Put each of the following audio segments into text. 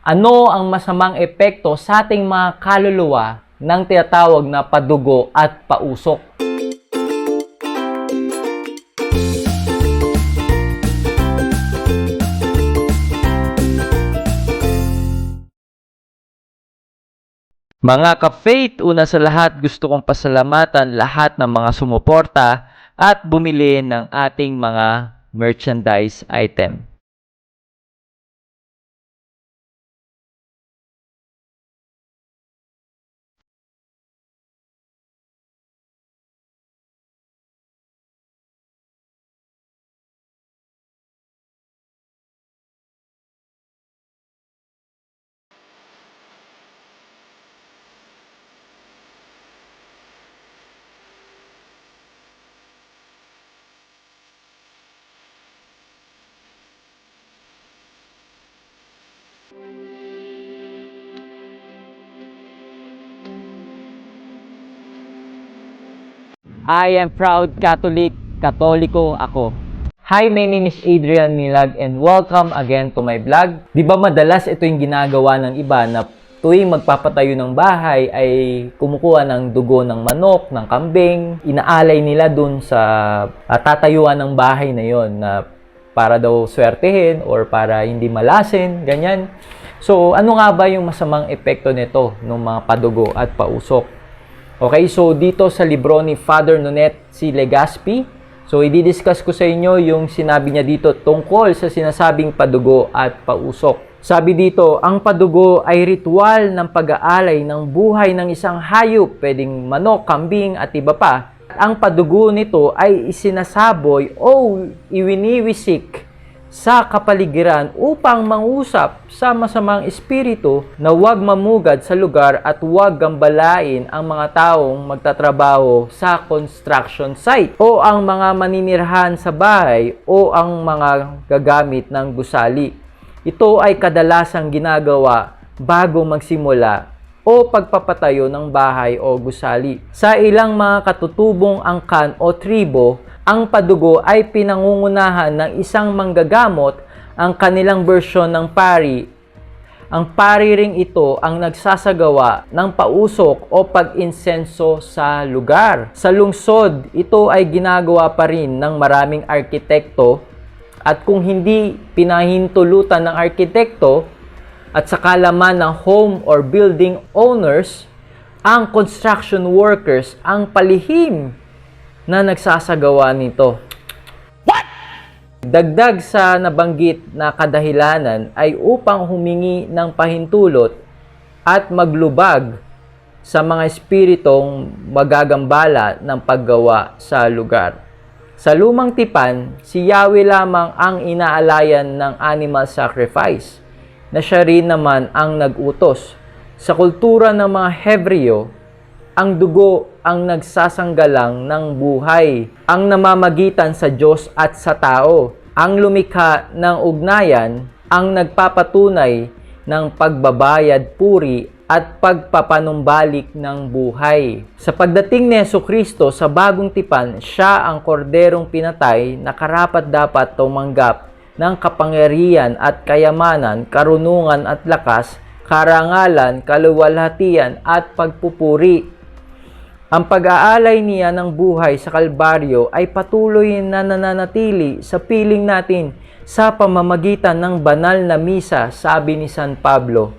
Ano ang masamang epekto sa ating mga kaluluwa ng tinatawag na padugo at pausok? Mga ka-faith, una sa lahat gusto kong pasalamatan lahat ng mga sumuporta at bumili ng ating mga merchandise item. I am proud Catholic, Katoliko ako. Hi, my name is Adrian Milag and welcome again to my vlog. Di ba madalas ito yung ginagawa ng iba na tuwing magpapatayo ng bahay ay kumukuha ng dugo ng manok, ng kambing, inaalay nila dun sa tatayuan ng bahay na yon na para daw swertehin or para hindi malasin, ganyan. So, ano nga ba yung masamang epekto nito ng mga padugo at pausok? Okay, so dito sa libro ni Father Nonet C. Legaspi, so i-discuss ko sa inyo yung sinabi niya dito tungkol sa sinasabing padugo at pausok. Sabi dito, ang padugo ay ritual ng pag-aalay ng buhay ng isang hayop, pwedeng manok, kambing at iba pa. Ang padugo nito ay isinasaboy o iwiniwisik sa kapaligiran upang mangusap sa masamang espiritu na huwag mamugad sa lugar at huwag gambalain ang mga taong magtatrabaho sa construction site o ang mga maninirhan sa bahay o ang mga gagamit ng gusali. Ito ay kadalasang ginagawa bago magsimula o pagpapatayo ng bahay o gusali. Sa ilang mga katutubong angkan o tribo, ang padugo ay pinangungunahan ng isang manggagamot ang kanilang bersyon ng pari. Ang pari ring ito ang nagsasagawa ng pausok o pag-insenso sa lugar. Sa lungsod, ito ay ginagawa pa rin ng maraming arkitekto at kung hindi pinahintulutan ng arkitekto at sa kalaman ng home or building owners, ang construction workers ang palihim na nagsasagawa nito. What? Dagdag sa nabanggit na kadahilanan ay upang humingi ng pahintulot at maglubag sa mga espiritong magagambala ng paggawa sa lugar. Sa lumang tipan, si Yahweh lamang ang inaalayan ng animal sacrifice, na siya rin naman ang nag-utos. Sa kultura ng mga Hebreo, ang dugo ang nagsasanggalang ng buhay, ang namamagitan sa Diyos at sa tao, ang lumikha ng ugnayan, ang nagpapatunay ng pagbabayad puri at pagpapanumbalik ng buhay. Sa pagdating ni Jesucristo sa bagong tipan, siya ang korderong pinatay na karapat-dapat tumanggap ng kapangyarihan at kayamanan, karunungan at lakas, karangalan, kaluwalhatian at pagpupuri. Ang pag-aalay niya ng buhay sa Kalbaryo ay patuloy na nananatili sa piling natin sa pamamagitan ng banal na misa, sabi ni San Pablo.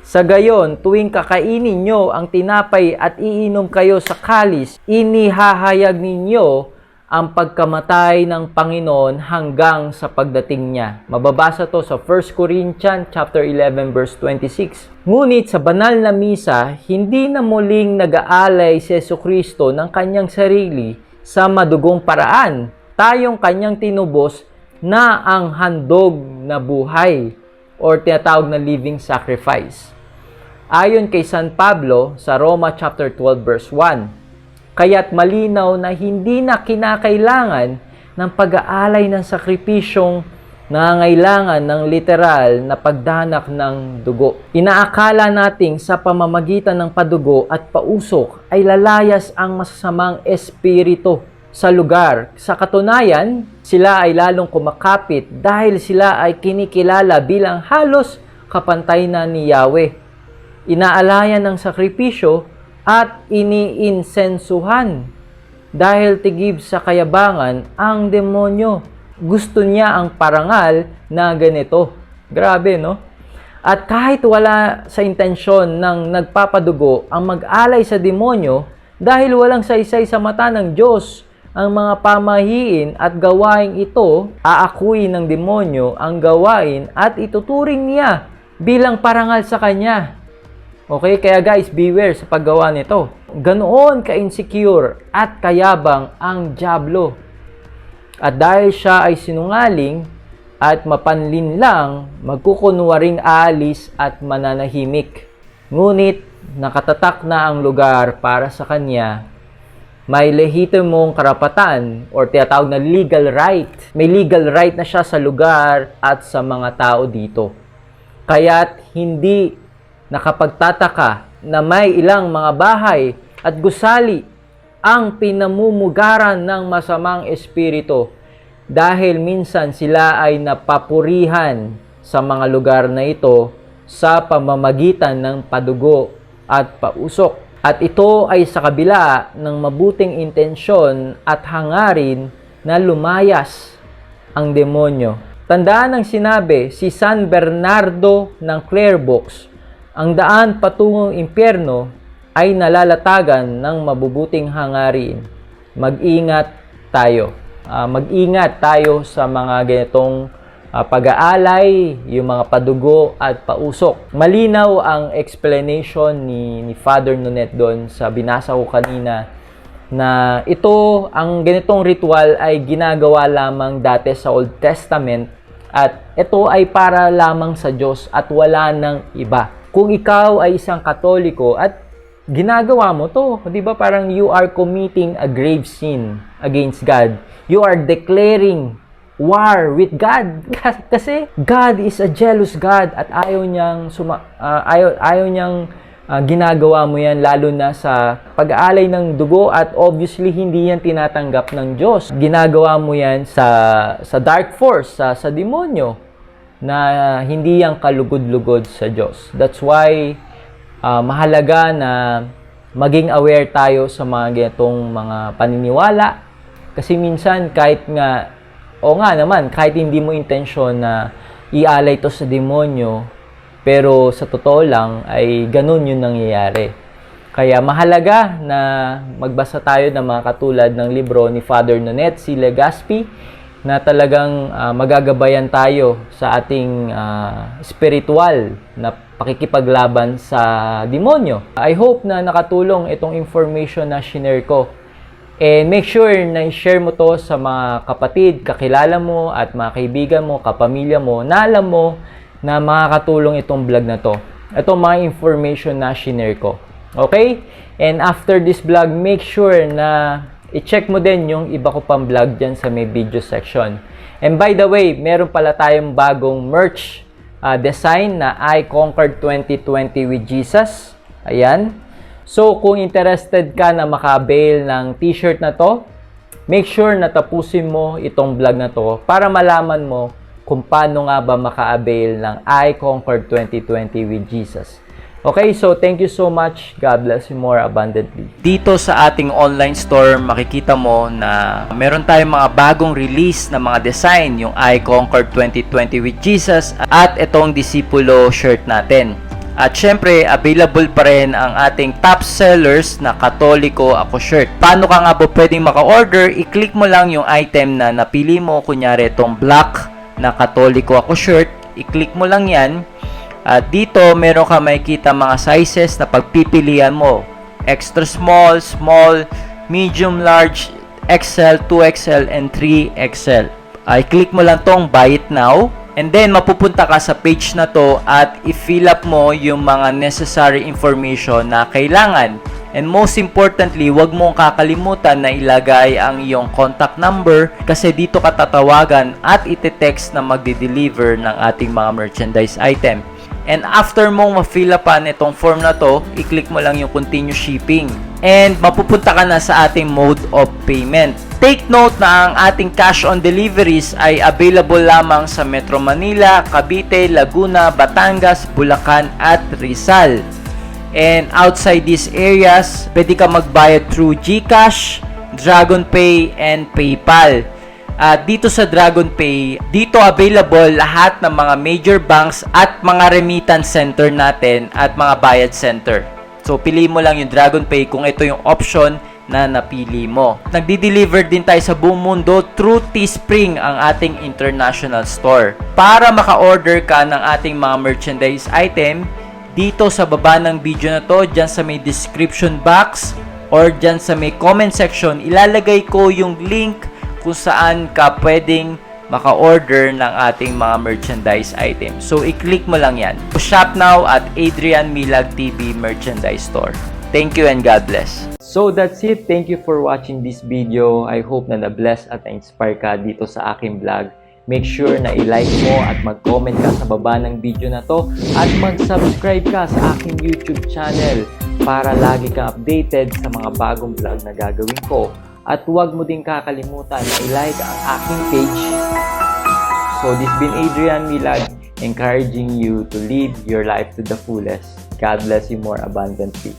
Sa gayon, tuwing kakainin nyo ang tinapay at iinom kayo sa kalis, inihahayag ninyo ang pagkamatay ng Panginoon hanggang sa pagdating niya. Mababasa to sa 1 Corinthians chapter 11 verse 26. Ngunit sa banal na misa, hindi na muling nag-aalay si Jesucristo ng kanyang sarili sa madugong paraan. Tayong kanyang tinubos na ang handog na buhay or tinatawag na living sacrifice. Ayon kay San Pablo sa Roma chapter 12 verse 1. Kaya't malinaw na hindi na kinakailangan ng pag-aalay ng sakripisyong nangangailangan ng literal na pagdanak ng dugo. Inaakala nating sa pamamagitan ng padugo at pausok ay lalayas ang masasamang espiritu sa lugar. Sa katunayan, sila ay lalong kumakapit dahil sila ay kinikilala bilang halos kapantay na ni Yahweh. Inaalayan ng sakripisyo at iniinsensuhan dahil tigib sa kayabangan ang demonyo. Gusto niya ang parangal na ganito. Grabe, no? At kahit wala sa intensyon ng nagpapadugo ang mag-alay sa demonyo, dahil walang saysay sa mata ng Diyos ang mga pamahiin at gawain ito, aakuin ng demonyo ang gawain at ituturing niya bilang parangal sa kanya. Okay, kaya guys, beware sa paggawa nito. Ganoon ka-insecure at kayabang ang dyablo. At dahil siya ay sinungaling at mapanlinlang, magkukunwaring aalis at mananahimik. Ngunit nakatatak na ang lugar para sa kanya. May lehitimong karapatan or tinatawag na legal right. May legal right na siya sa lugar at sa mga tao dito. Kaya't hindi nakapagtataka na may ilang mga bahay at gusali ang pinamumugaran ng masamang espiritu dahil minsan sila ay napapurihan sa mga lugar na ito sa pamamagitan ng padugo at pausok. At ito ay sa kabila ng mabuting intensyon at hangarin na lumayas ang demonyo. Tandaan ang sinabi si San Bernardo ng Clairvaux, ang daan patungong impyerno ay nalalatagan ng mabubuting hangarin. Mag-ingat tayo. Mag-ingat tayo sa mga ganitong pag-aalay, yung mga padugo at pausok. Malinaw ang explanation ni Father Nonet doon sa binasa ko kanina na ito, ang ganitong ritual ay ginagawa lamang dati sa Old Testament at ito ay para lamang sa Diyos at wala ng iba. Kung ikaw ay isang Katoliko at ginagawa mo to, di ba parang you are committing a grave sin against God. You are declaring war with God. Kasi God is a jealous God at ayaw niyang ginagawa mo yan lalo na sa pag-aalay ng dugo at obviously hindi yan tinatanggap ng Diyos. Ginagawa mo yan sa dark force, sa demonyo na hindi yan kalugod-lugod sa Diyos. That's why mahalaga na maging aware tayo sa mga ganitong mga paniniwala. Kasi minsan kahit kahit hindi mo intensyon na ialay to sa demonyo, pero sa totoo lang ay ganun yung nangyayari. Kaya mahalaga na magbasa tayo ng mga katulad ng libro ni Father Nonet, si Legazpi, na talagang magagabayan tayo sa ating spiritual na pakikipaglaban sa demonyo. I hope na nakatulong itong information na shinare ko. And make sure na i-share mo to sa mga kapatid, kakilala mo at mga kaibigan mo, kapamilya mo, na alam mo na makakatulong itong vlog na to. Itong mga information na shinare ko. Okay? And after this vlog, make sure na i-check mo din yung iba ko pang vlog dyan sa may video section. And by the way, meron pala tayong bagong merch design na I Conquered 2020 with Jesus. Ayan. So, kung interested ka na maka-avail ng t-shirt na to, make sure na tapusin mo itong vlog na to para malaman mo kung paano nga ba maka-avail ng I Conquered 2020 with Jesus. Okay, so thank you so much. God bless you more abundantly. Dito sa ating online store, makikita mo na meron tayong mga bagong release na mga design, yung I Conquered 2020 with Jesus at itong Disipulo shirt natin. At syempre, available pa rin ang ating top sellers na Katoliko Ako shirt. Paano ka nga ba pwedeng maka-order? I-click mo lang yung item na napili mo, kunyari itong black na Katoliko Ako shirt. I-click mo lang yan. At dito, meron ka makikita mga sizes na pagpipilian mo. Extra small, small, medium, large, XL, 2XL, and 3XL. I-click mo lang tong buy it now. And then, mapupunta ka sa page na to at i-fill up mo yung mga necessary information na kailangan. And most importantly, huwag mong kakalimutan na ilagay ang iyong contact number kasi dito ka tatawagan at ite-text na magde-deliver ng ating mga merchandise item. And after mong ma-fill upan itong form na to, i-click mo lang yung continue shipping. And mapupunta ka na sa ating mode of payment. Take note na ang ating cash on deliveries ay available lamang sa Metro Manila, Cavite, Laguna, Batangas, Bulacan at Rizal. And outside these areas, pwede ka magbayad through GCash, DragonPay, and PayPal. Dito sa DragonPay, dito available lahat ng mga major banks at mga remittance center natin at mga bayad center. So, pili mo lang yung DragonPay kung ito yung option na napili mo. Nagdi-deliver din tayo sa buong mundo through Teespring, ang ating international store. Para maka-order ka ng ating mga merchandise item, dito sa baba ng video na to, dyan sa may description box or dyan sa may comment section, ilalagay ko yung link kung saan ka pwedeng maka-order ng ating mga merchandise item. So, i-click mo lang yan. Shop now at Adrian Milag TV Merchandise Store. Thank you and God bless. So, that's it. Thank you for watching this video. I hope na na-bless at na-inspire ka dito sa aking vlog. Make sure na i-like mo at mag-comment ka sa baba ng video na to at mag-subscribe ka sa aking YouTube channel para lagi kang updated sa mga bagong vlog na gagawin ko. At huwag mo din kakalimutan na i-like ang aking page. So, this been Adrian Milag, encouraging you to live your life to the fullest. God bless you more abundantly.